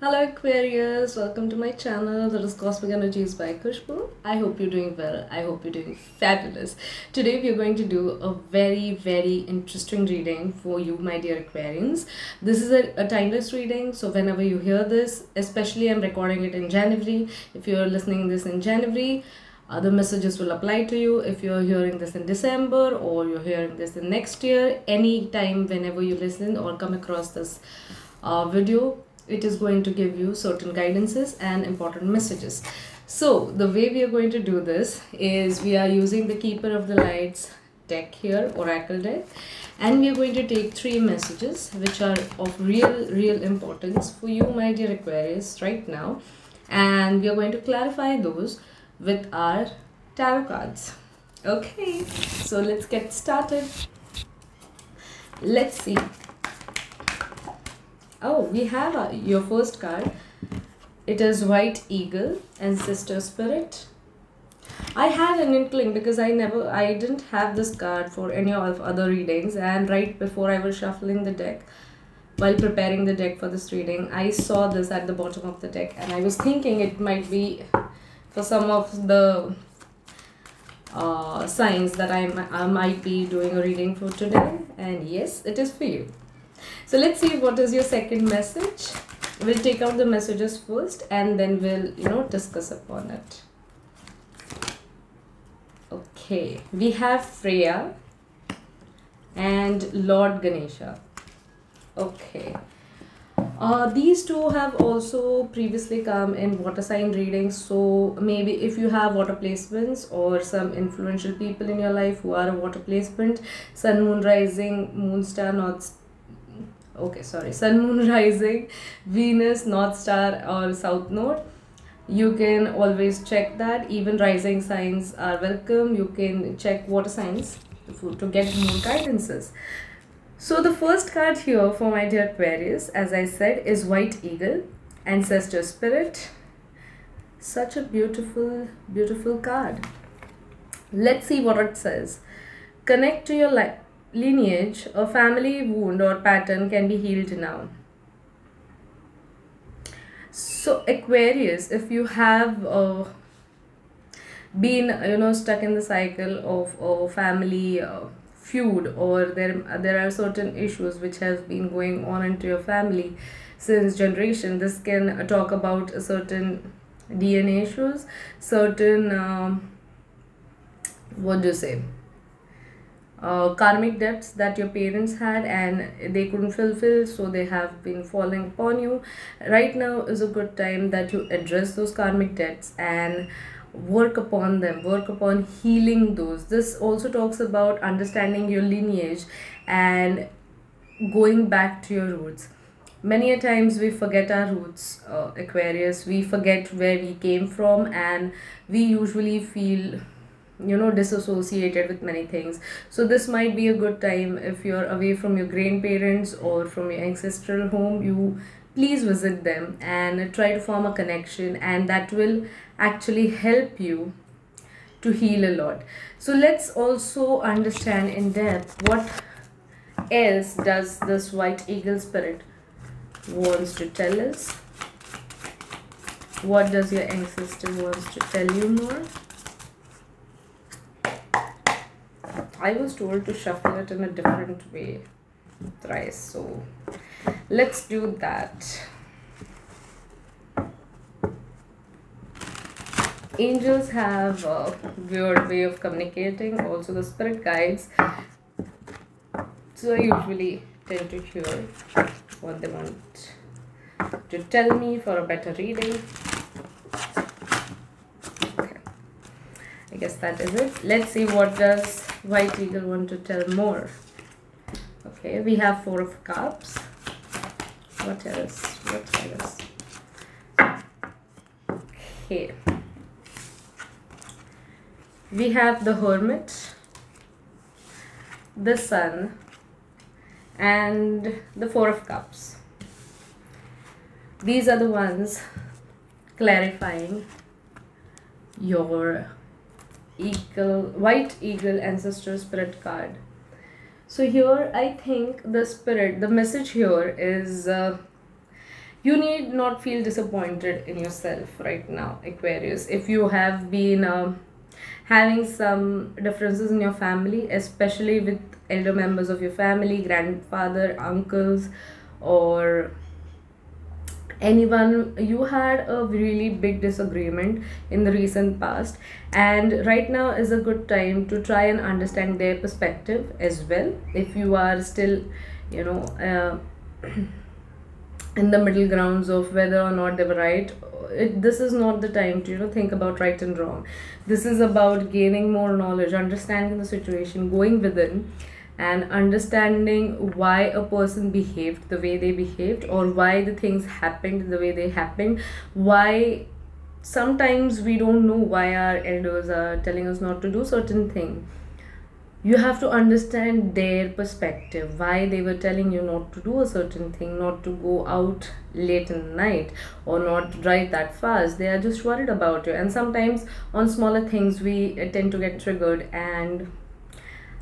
Hello Aquarius, welcome to my channel. That is Cosmic Energies by Khushboo. I hope you're doing well. I hope you're doing fabulous. Today we are going to do a very interesting reading for you, my dear Aquarians. This is a timeless reading, so whenever you hear this, especially I'm recording it in January. If you're listening this in January, the messages will apply to you. If you're hearing this in December or you're hearing this in next year, anytime whenever you listen or come across this video, it is going to give you certain guidances and important messages. So the way we are going to do this is we are using the Keeper of the Lights deck here, Oracle deck, and we are going to take 3 messages which are of real importance for you, my dear Aquarius, right now, and we are going to clarify those with our tarot cards. Okay, so let's get started. Let's see. Oh, we have your first card. It is White Eagle, Ancestor Spirit. I had an inkling because I didn't have this card for any of other readings, and right before I was shuffling the deck, while preparing the deck for this reading, I saw this at the bottom of the deck, and I was thinking it might be for some of the signs that I might be doing a reading for today, and yes, it is for you. So let's see what is your second message. We'll take out the messages first and then we'll discuss upon it. Okay, we have Freya and Lord Ganesha. Okay, these two have also previously come in water sign readings, so maybe if you have water placements or some influential people in your life who are a water placement, sun, moon, rising, moon, star, north, sun, moon, rising, Venus, north star or south node, you can always check that. Even rising signs are welcome. You can check water signs to get more guidances. So the first card here for my dear Aquarius, as I said, is White Eagle, Ancestor Spirit. Such a beautiful card. Let's see what it says. Connect to your lineage. A family wound or pattern can be healed now. So Aquarius, if you have been stuck in the cycle of a family feud, or there are certain issues which have been going on into your family since generation, this can talk about a certain DNA issues, certain karmic debts that your parents had and they couldn't fulfill, so they have been falling upon you. Right now is a good time that you address those karmic debts and work upon them, work upon healing those. This also talks about understanding your lineage and going back to your roots. Many a times we forget our roots, Aquarius. We forget where we came from and we usually feel disassociated with many things. So this might be a good time, if you're away from your grandparents or from your ancestral home, you please visit them and try to form a connection, and that will actually help you to heal a lot. So let's also understand in depth what else does this White Eagle Spirit wants to tell us. What does your ancestor wants to tell you more? I was told to shuffle it in a different way thrice, so let's do that. Angels have a weird way of communicating, also the spirit guides, so I usually tend to hear what they want to tell me for a better reading. Okay, I guess that is it. Let's see what does White Eagle want to tell more. Okay, we have 4 of Cups. What else? Okay, we have the Hermit, the Sun, and the 4 of Cups. These are the ones clarifying your White Eagle Ancestor Spirit card. So here I think the message here is You need not feel disappointed in yourself right now, Aquarius. If you have been having some differences in your family, especially with elder members of your family, grandfather, uncles, or anyone, you had a really big disagreement in the recent past, and right now is a good time to try and understand their perspective as well. If you are still, you know, in the middle grounds of whether or not they were right, this is not the time to, you know, think about right and wrong. This is about gaining more knowledge, understanding the situation, going within and understanding why a person behaved the way they behaved, or why the things happened the way they happened. Why sometimes we don't know why our elders are telling us not to do certain thing. You have to understand their perspective, why they were telling you not to do a certain thing, not to go out late in the night, or not to drive that fast. They are just worried about you, and sometimes on smaller things we tend to get triggered and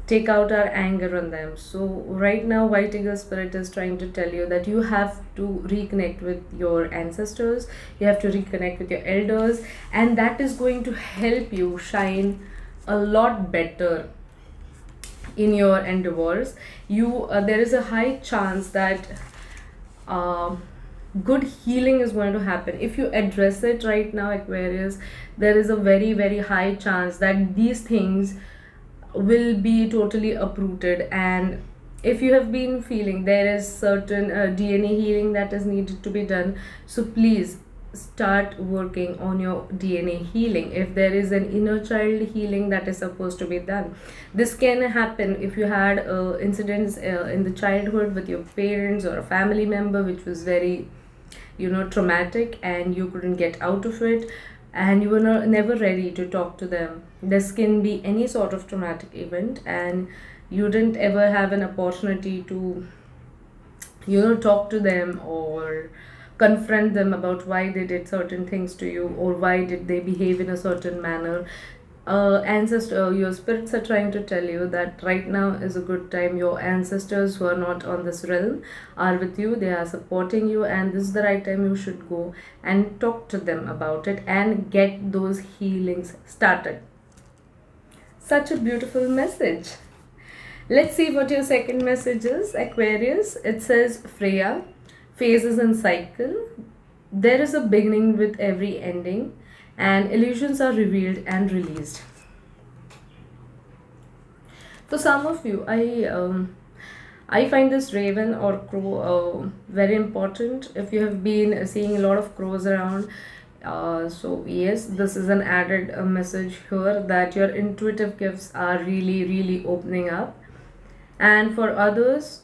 take out our anger on them. So right now White Eagle Spirit is trying to tell you that you have to reconnect with your ancestors, you have to reconnect with your elders, and that is going to help you shine a lot better in your endeavors. You there is a high chance that good healing is going to happen if you address it right now, Aquarius. There is a very, very high chance that these things will be totally uprooted. And if you have been feeling there is certain DNA healing that is needed to be done, so please start working on your DNA healing. If there is an inner child healing that is supposed to be done, this can happen if you had incidents in the childhood with your parents or a family member which was very, you know, traumatic, and you couldn't get out of it, and you were never ready to talk to them. This can be any sort of traumatic event, and you didn't ever have an opportunity to, you know, talk to them or confront them about why they did certain things to you, or why did they behave in a certain manner. Your spirits are trying to tell you that right now is a good time. Your ancestors who are not on this realm are with you, they are supporting you, and this is the right time you should go and talk to them about it and get those healings started. Such a beautiful message. Let's see what your second message is, Aquarius. It says, Freya, phases and cycle. There is a beginning with every ending, and illusions are revealed and released. For some of you, I find this raven or crow very important. If you have been seeing a lot of crows around, so yes, this is an added message here that your intuitive gifts are really, really opening up. And for others,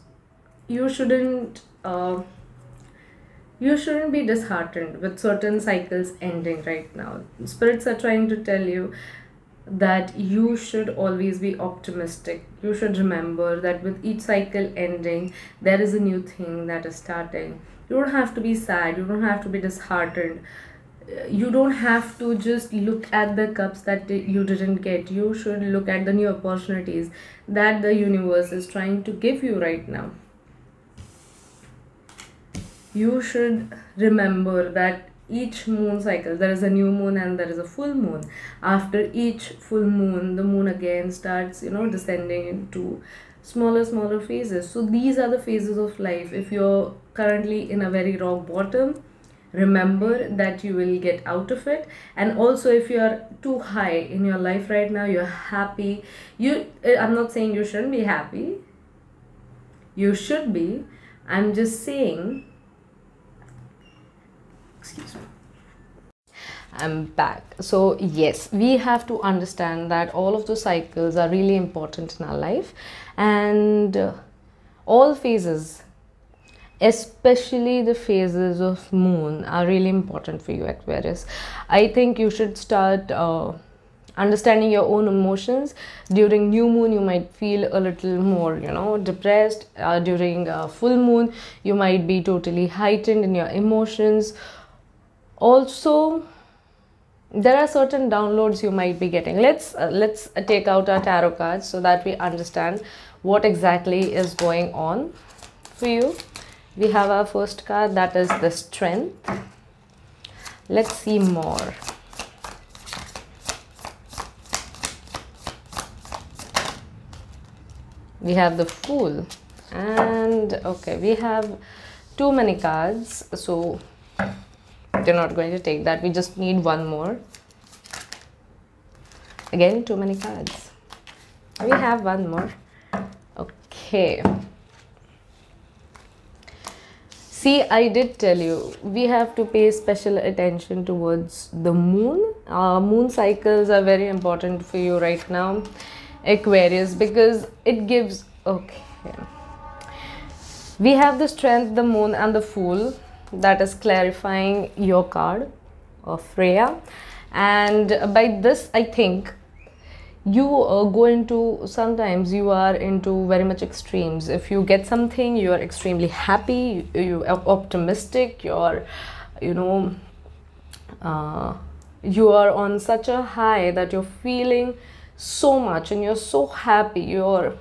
you shouldn't be disheartened with certain cycles ending right now. Spirits are trying to tell you that you should always be optimistic. You should remember that with each cycle ending, there is a new thing that is starting. You don't have to be sad, you don't have to be disheartened, you don't have to just look at the cups that you didn't get. You should look at the new opportunities that the universe is trying to give you right now. You should remember that each moon cycle, there is a new moon and there is a full moon. After each full moon, the moon again starts, you know, descending into smaller phases. So these are the phases of life. If you're currently in a very rock bottom, remember that you will get out of it. And also, if you are too high in your life right now, you're happy, I'm not saying you shouldn't be happy, you should be. I'm just saying, excuse me, I'm back. So yes, we have to understand that all of the cycles are really important in our life, and all phases, especially the phases of moon, are really important for you, Aquarius. I think you should start understanding your own emotions. During new moon, you might feel a little more, you know, depressed. During full moon, you might be totally heightened in your emotions. Also, there are certain downloads you might be getting. Let's take out our tarot cards so that we understand what exactly is going on for you. We have our first card, that is the Strength. Let's see more. We have the Fool, and okay, we have too many cards, so they're not going to take that. We just need one more. Again, too many cards. We have one more. Okay. See, I did tell you, we have to pay special attention towards the moon. Moon cycles are very important for you right now, Aquarius, because it gives, okay. We have the Strength, the Moon and the Fool. That is clarifying your card of Freya. And by this, I think you go into, sometimes you are into very much extremes. If you get something, you are extremely happy, you are optimistic, you are, you know, you are on such a high that you're feeling so much and you're so happy, you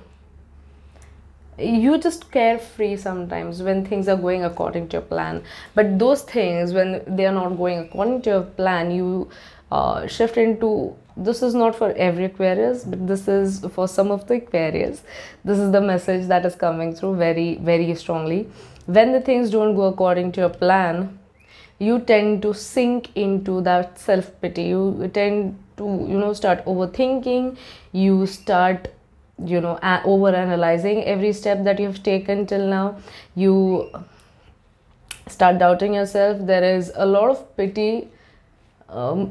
just carefree sometimes when things are going according to your plan. But those things, when they are not going according to your plan, you shift into, this is not for every Aquarius, but this is for some of the Aquarius. This is the message that is coming through very, very strongly. When the things don't go according to your plan, you tend to sink into that self-pity. You tend to, start overthinking. You start, over-analyzing every step that you've taken till now. You start doubting yourself. There is a lot of pity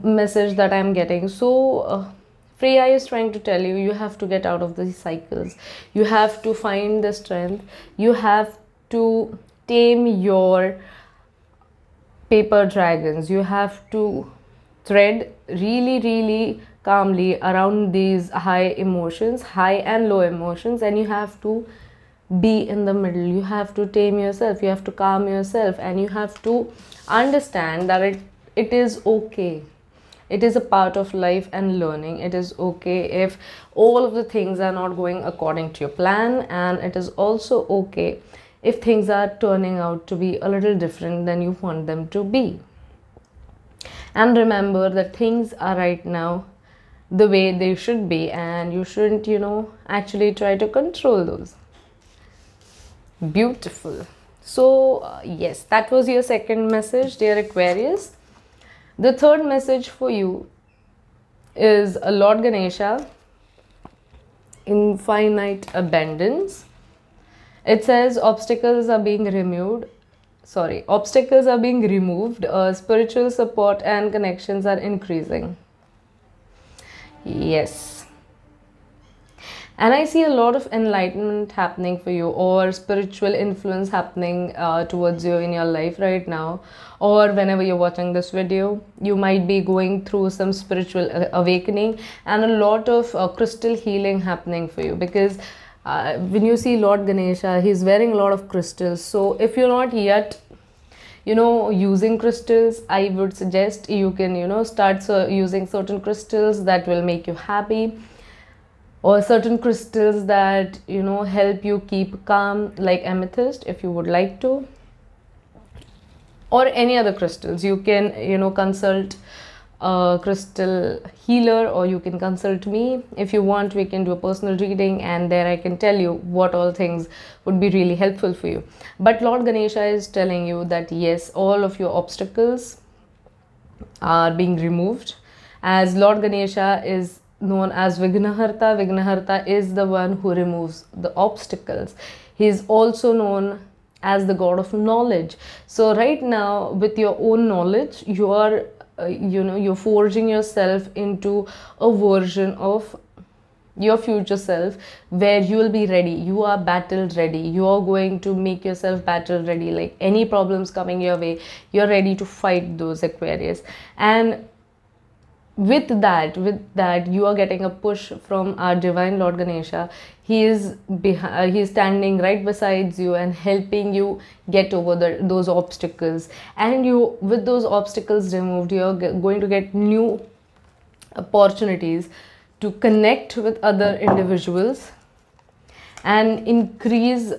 message that I'm getting. So Freya is trying to tell you, you have to get out of these cycles. You have to find the strength. You have to tame your paper dragons. You have to thread really, really calmly around these high emotions, high and low emotions, and you have to be in the middle. You have to tame yourself. You have to calm yourself, and you have to understand that it is okay. It is a part of life and learning. It is okay if all of the things are not going according to your plan, and it is also okay if things are turning out to be a little different than you want them to be. And remember that things are right now the way they should be, and you shouldn't, actually try to control those. Beautiful. So yes, that was your second message, dear Aquarius. The third message for you is Lord Ganesha, infinite abundance. It says obstacles are being removed. Obstacles are being removed. Spiritual support and connections are increasing. Yes. And I see a lot of enlightenment happening for you, or spiritual influence happening towards you in your life right now, or whenever you're watching this video. You might be going through some spiritual awakening and a lot of crystal healing happening for you, because when you see Lord Ganesha, he's wearing a lot of crystals. So if you're not yet using crystals, I would suggest you can start using certain crystals that will make you happy, or certain crystals that help you keep calm, like amethyst, if you would like to, or any other crystals. You can consult a crystal healer, or you can consult me. If you want, we can do a personal reading, and there I can tell you what all things would be really helpful for you. But Lord Ganesha is telling you that yes, all of your obstacles are being removed. As Lord Ganesha is known as Vignaharta. Vignaharta is the one who removes the obstacles. He is also known as the god of knowledge. So right now, with your own knowledge, you are you're forging yourself into a version of your future self where you will be ready. You are battle ready. You are going to make yourself battle ready. Like any problems coming your way, you're ready to fight those, Aquarius. And with that you are getting a push from our divine Lord Ganesha. He is standing right beside you and helping you get over those obstacles. And you, with those obstacles removed, you are going to get new opportunities to connect with other individuals and increase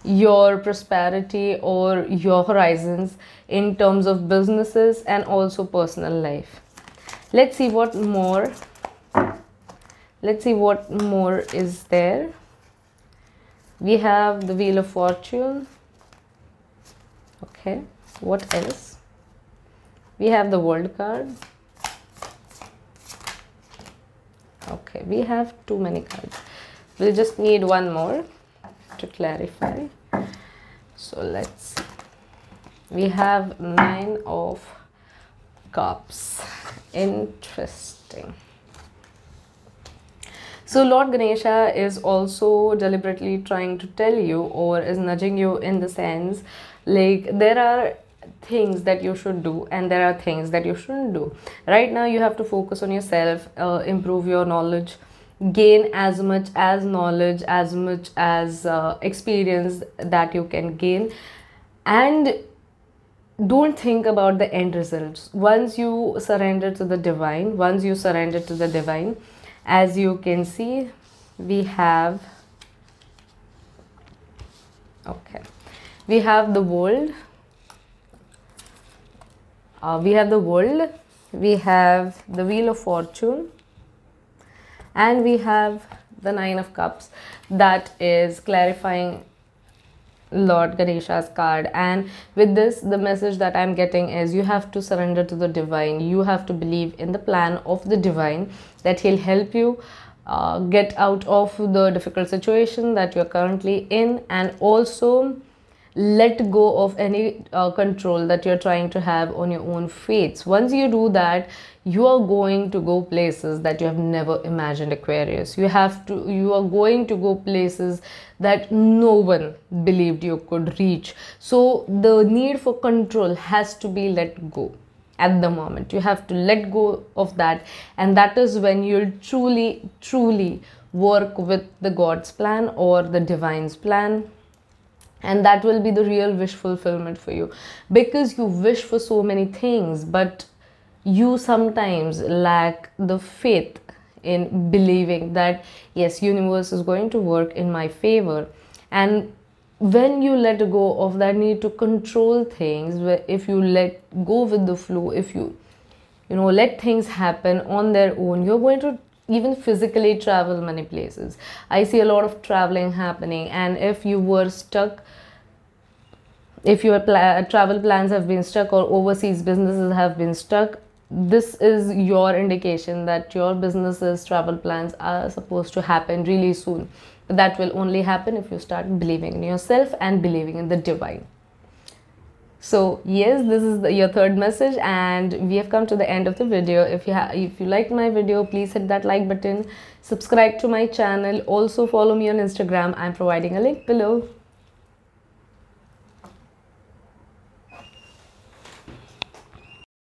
your prosperity or your horizons in terms of businesses and also personal life. Let's see what more. Let's see what more is there. We have the Wheel of Fortune. Okay, what else? We have the World card. Okay, we have too many cards. We'll just need one more to clarify. So let's see. We have 9 of Cups. Interesting. So Lord Ganesha is also deliberately trying to tell you, or is nudging you in the sense, like, there are things that you should do and there are things that you shouldn't do. Right now you have to focus on yourself, improve your knowledge, gain as much as knowledge, as much as experience that you can gain, and don't think about the end results. Once you surrender to the divine, as you can see, we have, okay, we have the world, we have the Wheel of Fortune, and we have the 9 of Cups. That is clarifying Lord Ganesha's card. And with this, the message that I'm getting is you have to surrender to the divine. You have to believe in the plan of the divine, that he'll help you get out of the difficult situation that you're currently in, and also let go of any control that you're trying to have on your own fates. Once you do that, you are going to go places that you have never imagined, Aquarius. You are going to go places that no one believed you could reach. So the need for control has to be let go. At the moment, you have to let go of that, and that is when you'll truly work with the God's plan or the divine's plan. And that will be the real wish fulfillment for you, because you wish for so many things, but you sometimes lack the faith in believing that yes, universe is going to work in my favor. And when you let go of that need to control things, if you let go with the flow, if you let things happen on their own, you're going to even physically travel many places. I see a lot of traveling happening, and if you were stuck, if your travel plans have been stuck or overseas businesses have been stuck, this is your indication that your businesses travel plans are supposed to happen really soon. But that will only happen if you start believing in yourself and believing in the divine. So yes, this is your third message, and we have come to the end of the video. If you liked my video, please hit that like button, subscribe to my channel, also follow me on Instagram. I'm providing a link below.